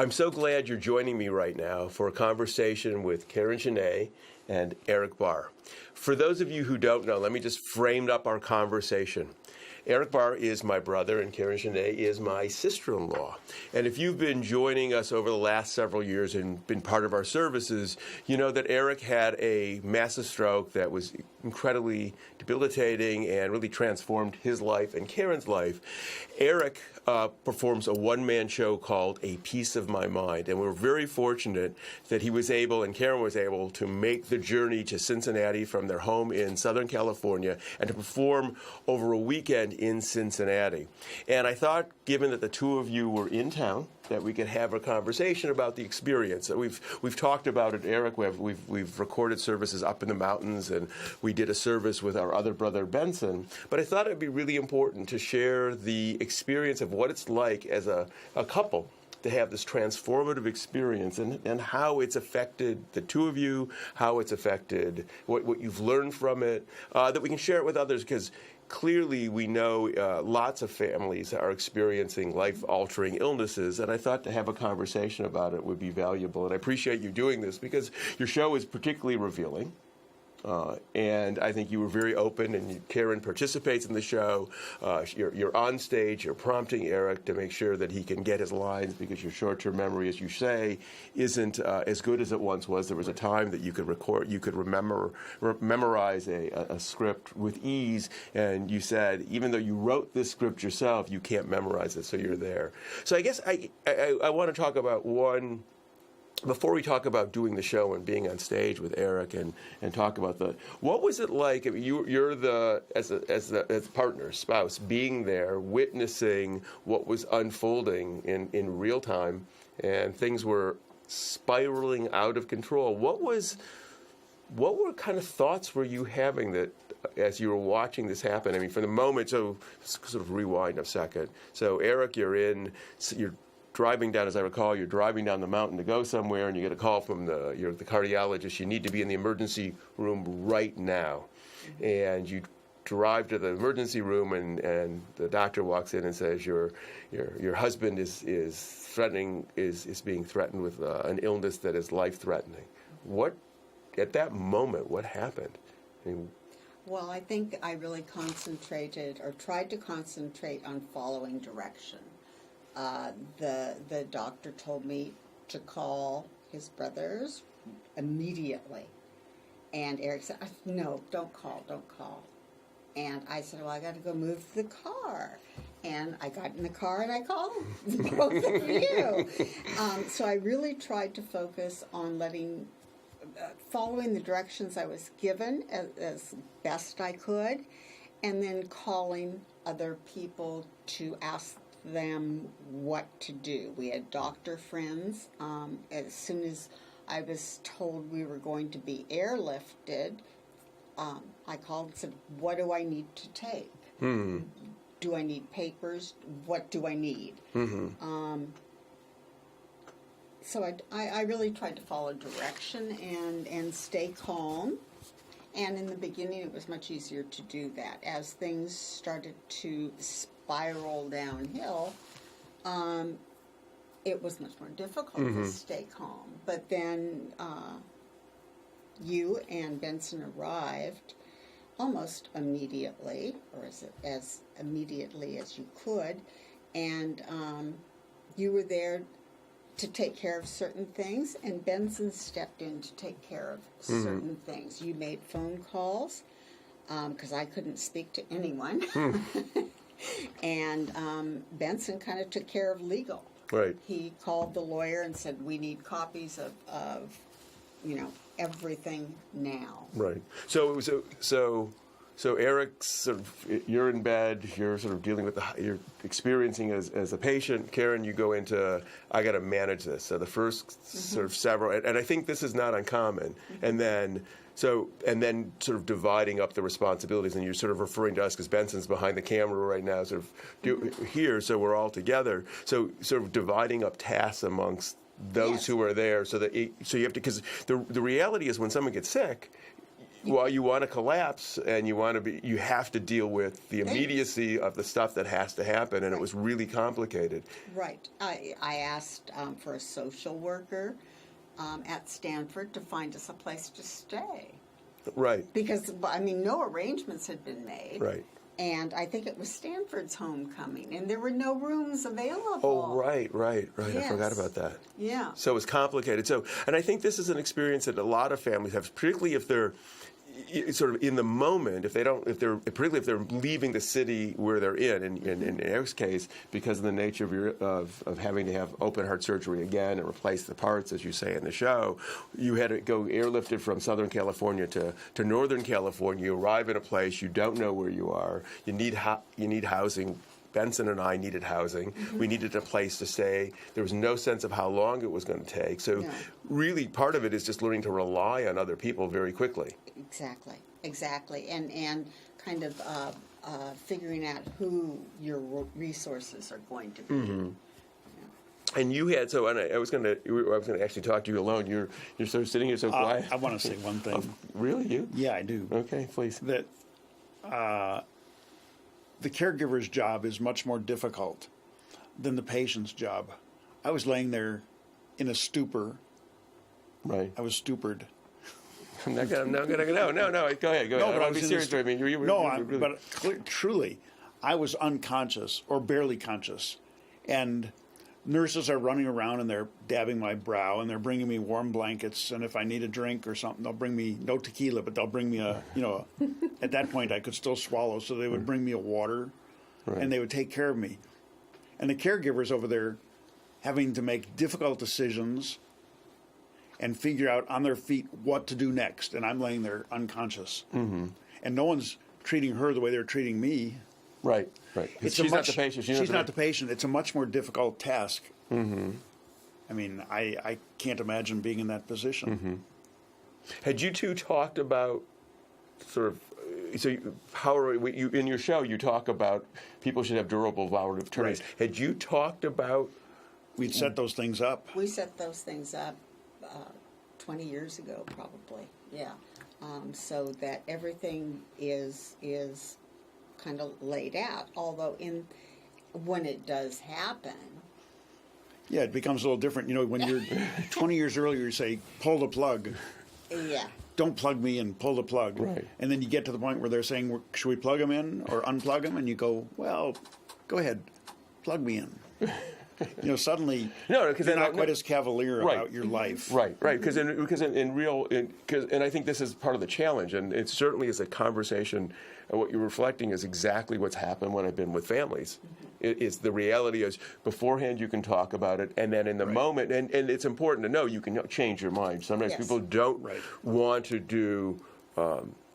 I'm so glad you're joining me right now for a conversation with Karen Genet and Eric Barr. For those of you who don't know, let me just frame up our conversation. Eric Barr is my brother, and Karen Genet is my sister-in-law. And if you've been joining us over the last several years and been part of our services, you know that Eric had a massive stroke that was incredibly debilitating and really transformed his life and Karen's life. Eric performs a one-man show called A Piece of My Mind, and we're very fortunate that he was able, and Karen was able, to make the journey to Cincinnati from their home in Southern California and to perform over a weekend in Cincinnati. And I thought, given that the two of you were in town, that we could have a conversation about the experience. We've talked about it, Eric. We've recorded services up in the mountains, and we did a service with our other brother, Benson. But I thought it would be really important to share the experience of what it's like as a couple to have this transformative experience and how it's affected the two of you, how it's affected what you've learned from it, that we can share it with others, because clearly we know lots of families are experiencing life-altering illnesses, and I thought to have a conversation about it would be valuable. And I appreciate you doing this because your show is particularly revealing. And I think you were very open, and Karen participates in the show. You're on stage, you're prompting Eric to make sure that he can get his lines, because your short-term memory, as you say, isn't as good as it once was. There was a time that you could memorize a script with ease, and you said, even though you wrote this script yourself, you can't memorize it, so you're there. So I guess I want to talk about one. Before we talk about doing the show and being on stage with Eric and talk about what was it like? I mean, you're as partner, spouse, being there, witnessing what was unfolding in real time, and things were spiraling out of control. What were kind of thoughts were you having that as you were watching this happen? I mean, from the moment, so sort of rewind a second. So Eric, you're driving down, as I recall, you're driving down the mountain to go somewhere, and you get a call from the cardiologist. You need to be in the emergency room right now. And you drive to the emergency room, and the doctor walks in and says, your husband is being threatened with an illness that is life-threatening. At that moment, what happened? I mean, well, I think I really concentrated, or tried to concentrate, on following direction. The doctor told me to call his brothers immediately. And Eric said, no, don't call. And I said, well, I got to go move the car. And I got in the car and I called both of you. So I really tried to focus on following the directions I was given as best I could, and then calling other people to ask them what to do. We had doctor friends. As soon as I was told we were going to be airlifted, I called and said, what do I need to take? Mm-hmm. Do I need papers? What do I need? Mm-hmm. So I really tried to follow direction and stay calm. And in the beginning, it was much easier to do that. As things started to spiral downhill, it was much more difficult to stay calm. But then you and Benson arrived almost immediately, or as immediately as you could, and you were there to take care of certain things, and Benson stepped in to take care of certain things. You made phone calls, because I couldn't speak to anyone. And Benson kind of took care of legal. Right. He called the lawyer and said, we need copies of everything now. Right. So Eric's sort of, you're in bed, you're sort of dealing with you're experiencing as a patient. Karen, you go into, I got to manage this. So the first sort of several, and I think this is not uncommon. And then sort of dividing up the responsibilities, and you're sort of referring to us because Benson's behind the camera right now, sort of here, so we're all together. So sort of dividing up tasks amongst those who are there, so you have to, because the reality is when someone gets sick, Well, you want to collapse, and you have to deal with the immediacy of the stuff that has to happen, and it was really complicated. Right. I asked for a social worker at Stanford to find us a place to stay. Right. Because, I mean, no arrangements had been made. Right. And I think it was Stanford's homecoming, and there were no rooms available. Oh, right. Yes. I forgot about that. Yeah. So it was complicated. And I think this is an experience that a lot of families have, particularly if they're sort of in the moment, particularly if they're leaving the city where they're in Eric's case, because of the nature of having to have open heart surgery again and replace the parts, as you say in the show, you had to go airlifted from Southern California to Northern California. You arrive at a place, you don't know where you are, you need housing. Benson and I needed housing. We needed a place to stay. There was no sense of how long it was going to take. So really part of it is just learning to rely on other people very quickly. Exactly. And kind of figuring out who your resources are going to be. Mm-hmm. And you had and I was going to actually talk to you alone. You're sort of sitting here so quiet. I want to say one thing. Oh, really, you? Yeah, I do. Okay, please. That the caregiver's job is much more difficult than the patient's job. I was laying there in a stupor. Right. I was stupered. I'm not gonna. No. Go ahead. No, but I was be serious. I mean, truly, I was unconscious or barely conscious, and nurses are running around and they're dabbing my brow and they're bringing me warm blankets, and if I need a drink or something, they'll bring me no tequila, but they'll bring me at that point I could still swallow, so they would bring me a water, and they would take care of me, and the caregivers over there having to make difficult decisions and figure out on their feet what to do next, and I'm laying there unconscious, and no one's treating her the way they're treating me. Right. She's not the patient. She's not the patient. It's a much more difficult task. Mm-hmm. I mean, I can't imagine being in that position. Mm-hmm. Had you two talked about sort of? So, in your show, you talk about people should have durable power of attorneys. Right. Had you talked about? We'd set those things up. We set those things up 20 years ago, probably. Yeah. So that everything is kind of laid out. Although when it does happen. Yeah, it becomes a little different. When you're 20 years earlier, you say, pull the plug. Yeah. Don't plug me in, pull the plug. Right. And then you get to the point where they're saying, should we plug them in or unplug them? And you go, well, go ahead, plug me in. Suddenly you're not quite as cavalier about your life. Right. Because and I think this is part of the challenge, and it certainly is a conversation. What you're reflecting is exactly what's happened when I've been with families. It's the reality is beforehand you can talk about it, and then in the moment, and it's important to know you can change your mind. Sometimes people don't want to do.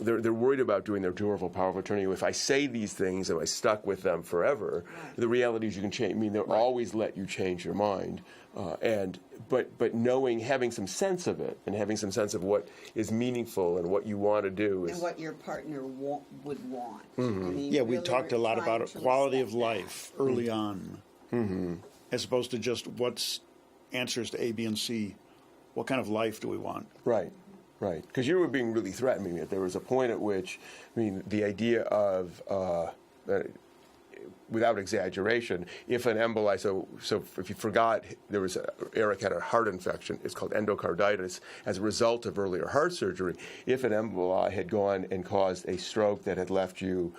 They're worried about doing their durable power of attorney. If I say these things, am I stuck with them forever? The reality is you can change. I mean, they'll always let you change your mind. But knowing, having some sense of it, and having some sense of what is meaningful and what you want to do, and what your partner would want. Mm-hmm. I mean, we really talked a lot about quality of life early on, as opposed to just what's answers to A, B, and C. What kind of life do we want? Right. Because you were being really threatening. There was a point at which, the idea of, without exaggeration, if an emboli, so if you forgot, Eric had a heart infection. It's called endocarditis as a result of earlier heart surgery. If an emboli had gone and caused a stroke that had left you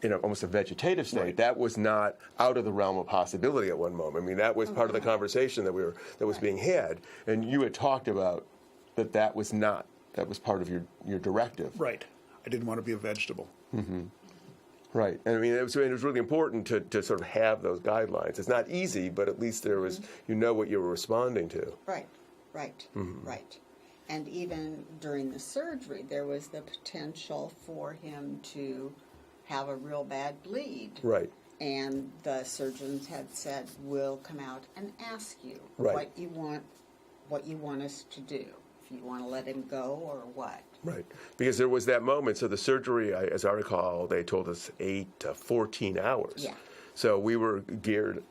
in almost a vegetative state, that was not out of the realm of possibility at one moment. That was part of the conversation that was being had, and you had talked about that was not. That was part of your directive. Right. I didn't want to be a vegetable. Mm-hmm. Right. And it was really important to sort of have those guidelines. It's not easy, but at least there was, what you were responding to. Right. And even during the surgery, there was the potential for him to have a real bad bleed. Right. And the surgeons had said, we'll come out and ask you what you want us to do. You want to let him go or what? Right. Because there was that moment. So the surgery, as I recall, they told us 8 to 14 hours. Yeah. So we were girded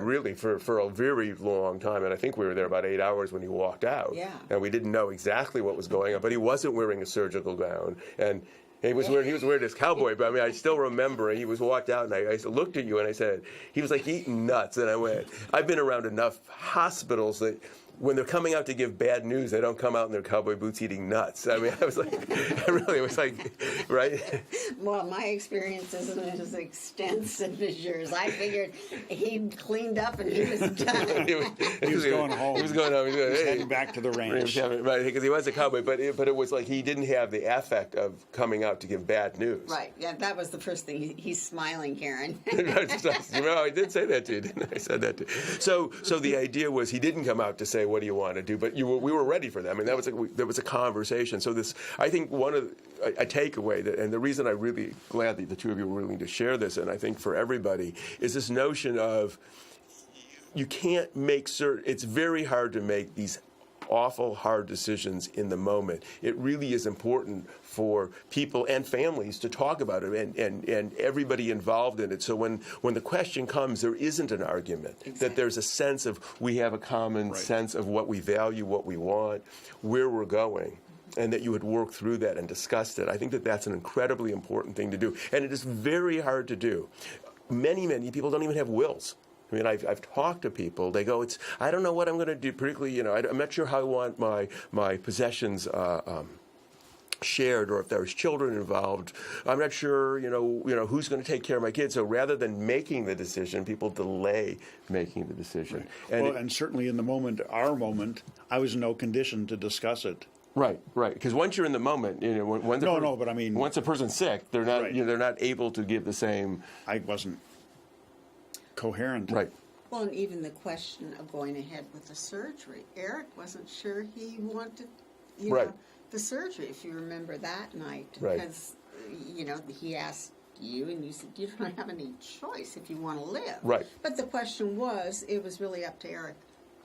really for a very long time. And I think we were there about 8 hours when he walked out. Yeah. And we didn't know exactly what was going on, but he wasn't wearing a surgical gown. And he was wearing this cowboy, but I mean, I still remember he was walked out, and I looked at you and I said, he was like eating nuts. And I went, I've been around enough hospitals that when they're coming out to give bad news, they don't come out in their cowboy boots eating nuts. I mean, I was like, it was like, right? Well, my experience isn't as extensive as yours. I figured he'd cleaned up and he was done. He was going home. He was going home. He was Heading back to the ranch. Right, because he was a cowboy, but it was like he didn't have the affect of coming out to give bad news. Right. Yeah, that was the first thing. He's smiling, Karen. I did say that to you, didn't I? I said that to you. So the idea was he didn't come out to say, what do you want to do? But we were ready for them. I mean, there was a conversation. So this, I think one of a takeaway, and the reason I'm really glad that the two of you were willing to share this, and I think for everybody, is this notion of you can't make certain, it's very hard to make these awful, hard decisions in the moment. It really is important for people and families to talk about it and everybody involved in it. So when the question comes, there isn't an argument, that there's a sense of we have a common sense of what we value, what we want, where we're going, and that you would work through that and discuss it. I think that that's an incredibly important thing to do. And it is very hard to do. Many people don't even have wills. I mean, I've talked to people. They go, I don't know what I'm going to do. Particularly, I'm not sure how I want my possessions shared, or if there's children involved. I'm not sure, who's going to take care of my kids. So rather than making the decision, people delay making the decision. Right. And certainly in the moment, our moment, I was in no condition to discuss it. Right. Because once you're in the moment, but I mean, once a person's sick, they're not, right. They're not able to give the same. I wasn't coherent. Right. Well, and even the question of going ahead with the surgery. Eric wasn't sure he wanted, the surgery, if you remember that night. Right. Because, he asked you, and you said, you don't have any choice if you want to live. Right. But the question was, it was really up to Eric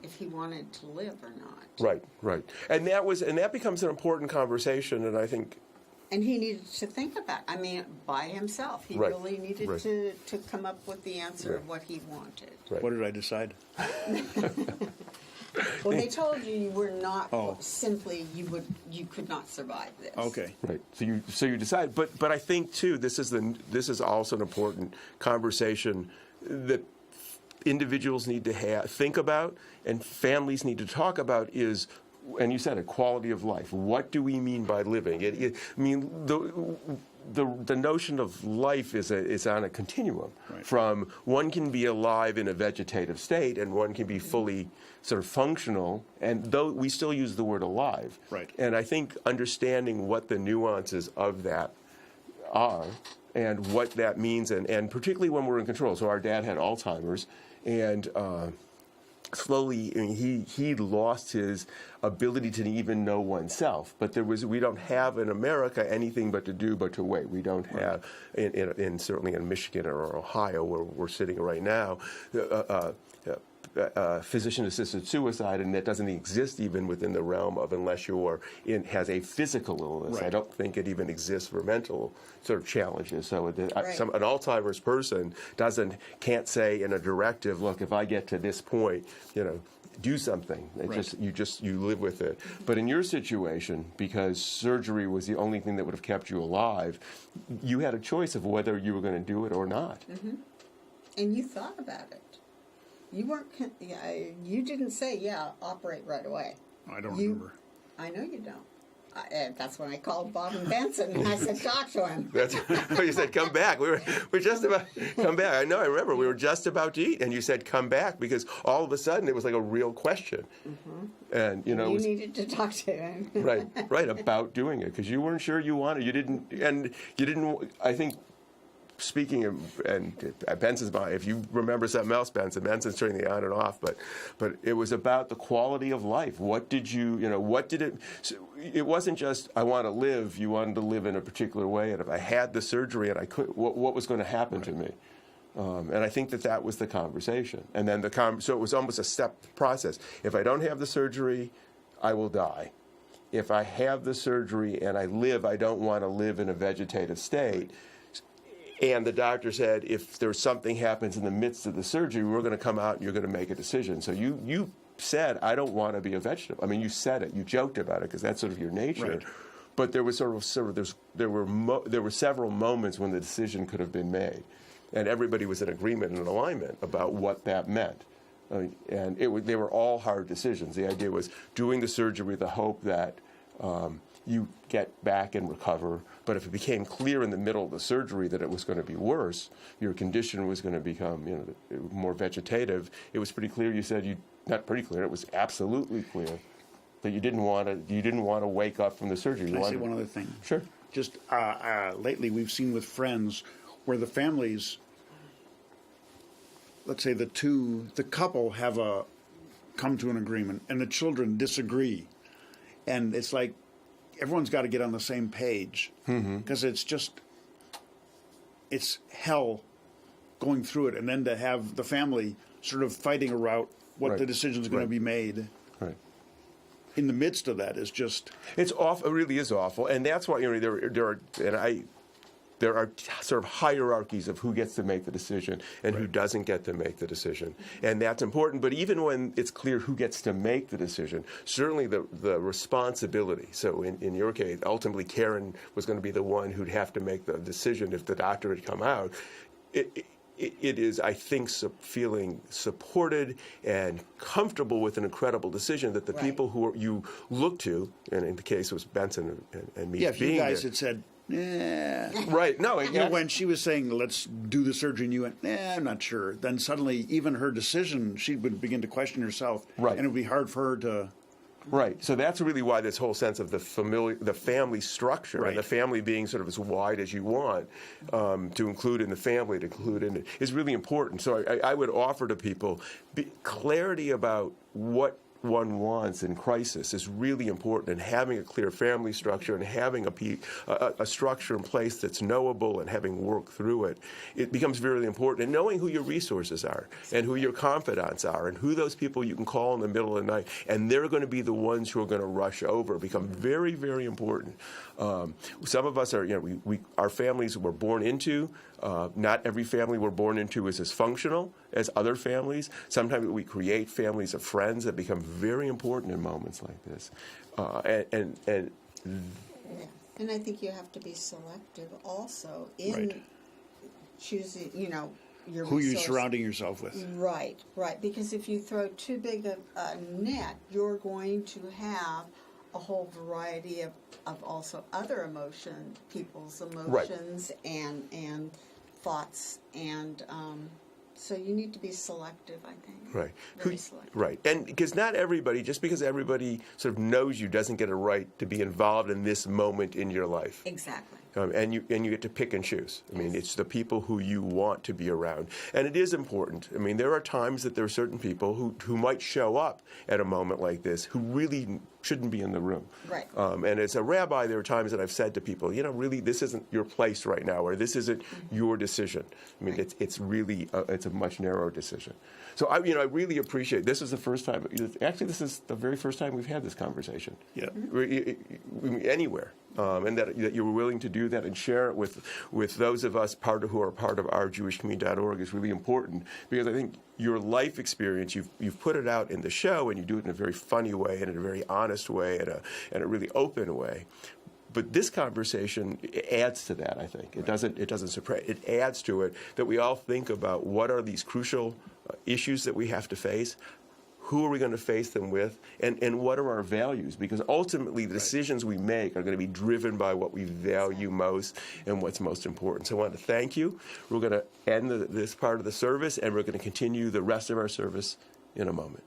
if he wanted to live or not. Right. And that becomes an important conversation, and I think. And he needed to think about it. I mean, by himself. He really needed to come up with the answer of what he wanted. Right. What did I decide? Well, they told you were not simply you could not survive this. Okay. Right. So you decide, but I think too this is also an important conversation that individuals need to think about and families need to talk about is. And you said it, quality of life. What do we mean by living? The notion of life is on a continuum. Right. From one can be alive in a vegetative state, and one can be fully sort of functional. And though we still use the word alive. Right. And I think understanding what the nuances of that are, and what that means, and particularly when we're in control. So our dad had Alzheimer's, and. Slowly, he lost his ability to even know oneself. But we don't have in America anything but to do but to wait. We don't have, certainly in Michigan or Ohio, where we're sitting right now, physician-assisted suicide, and that doesn't exist even within the realm of unless has a physical illness. Right. I don't think it even exists for mental sort of challenges. So an Alzheimer's person can't say in a directive, look, if I get to this point, do something. You live with it. But in your situation, because surgery was the only thing that would have kept you alive, you had a choice of whether you were going to do it or not. Mm-hmm. And you thought about it. You weren't. You didn't say, operate right away. I don't remember. I know you don't. That's when I called Bob and Benson and I said, talk to him. You said, come back. We're just about come back. I know. I remember we were just about to eat, and you said, come back, because all of a sudden it was like a real question, and you needed to talk to him. right about doing it because you weren't sure you wanted. You didn't. I think. Speaking of, and Benson's mind, if you remember something else, Benson's turning the on and off, but it was about the quality of life. What did it wasn't just, I want to live, you wanted to live in a particular way, and if I had the surgery and I could, what was going to happen to me? And I think that was the conversation. And then so it was almost a step process. If I don't have the surgery, I will die. If I have the surgery and I live, I don't want to live in a vegetative state. And the doctor said, if there's something happens in the midst of the surgery, we're going to come out and you're going to make a decision. So you said, I don't want to be a vegetable. I mean, you said it. You joked about it because that's sort of your nature. Right. But there was there were several moments when the decision could have been made, and everybody was in agreement and alignment about what that meant. And they were all hard decisions. The idea was doing the surgery with the hope that you get back and recover. But if it became clear in the middle of the surgery that it was going to be worse, your condition was going to become more vegetative, it was pretty clear. You said not pretty clear. It was absolutely clear that you didn't want to wake up from the surgery. Can I say one other thing? Sure. Just lately, we've seen with friends where the families, let's say the couple have come to an agreement, and the children disagree, and it's like everyone's got to get on the same page because it's hell going through it, and then to have the family sort of fighting about what Right. the decision is going to Right. be made. Right. In the midst of that is just It's awful. It really is awful, and that's why there are sort of hierarchies of who gets to make the decision and who doesn't get to make the decision, and that's important. But even when it's clear who gets to make the decision, certainly the responsibility. So in your case, ultimately Karen was going to be the one who'd have to make the decision if the doctor had come out. It is, I think, feeling supported and comfortable with an incredible decision that the Right. people who you look to, and in the case it was Benson and me if you being guys there. had said, Right, no, when she was saying, let's do the surgery, and you went, I'm not sure. Then suddenly, even her decision, she would begin to question herself. Right. And it would be hard for her to. Right. So that's really why this whole sense of the family structure, Right. and the family being sort of as wide as you want to include in the family, to include in it, is really important. So I would offer to people clarity about what one wants in crisis is really important, and having a clear family structure and having a structure in place that's knowable and having worked through it becomes really important. And knowing who your resources are and who your confidants are and who those people you can call in the middle of the night, and they're going to be the ones who are going to rush over, become very, very important. Some of us are, our families were born into. Not every family we're born into is as functional as other families. Sometimes we create families of friends that become very important in moments like this. And And I think you have to be selective also in Right. choosing, your Who you're resource. surrounding yourself with. Right. Because if you throw too big a net, you're going to have a whole variety of also other people's emotions and thoughts, and so you need to be selective, I think. Right. Very selective. Right. And because not everybody, just because everybody sort of knows you, doesn't get a right to be involved in this moment in your life. Exactly. And you get to pick and choose. I mean, it's the people who you want to be around. And it is important. I mean, there are times that there are certain people who might show up at a moment like this who really shouldn't be in the room. Right. And as a rabbi, there are times that I've said to people, really, this isn't your place right now, or this isn't your decision. I mean, Right. it's really, it's a much narrower decision. So, I really appreciate, this is the first time, actually, this is the very first time we've had this conversation. Yeah. Anywhere. And that you were willing to do that and share it with those of us who are part of ourjewishcommunity.org is really important, because I think your life experience, you've put it out in the show, and you do it in a very funny way and in a very honest way and a really open way. But this conversation adds to that, I think. It doesn't suppress. It adds to it, that we all think about what are these crucial issues that we have to face. Who are we going to face them with, and what are our values? Because ultimately, the decisions we make are going to be driven by what we value most and what's most important. So I want to thank you. We're going to end this part of the service, and we're going to continue the rest of our service in a moment.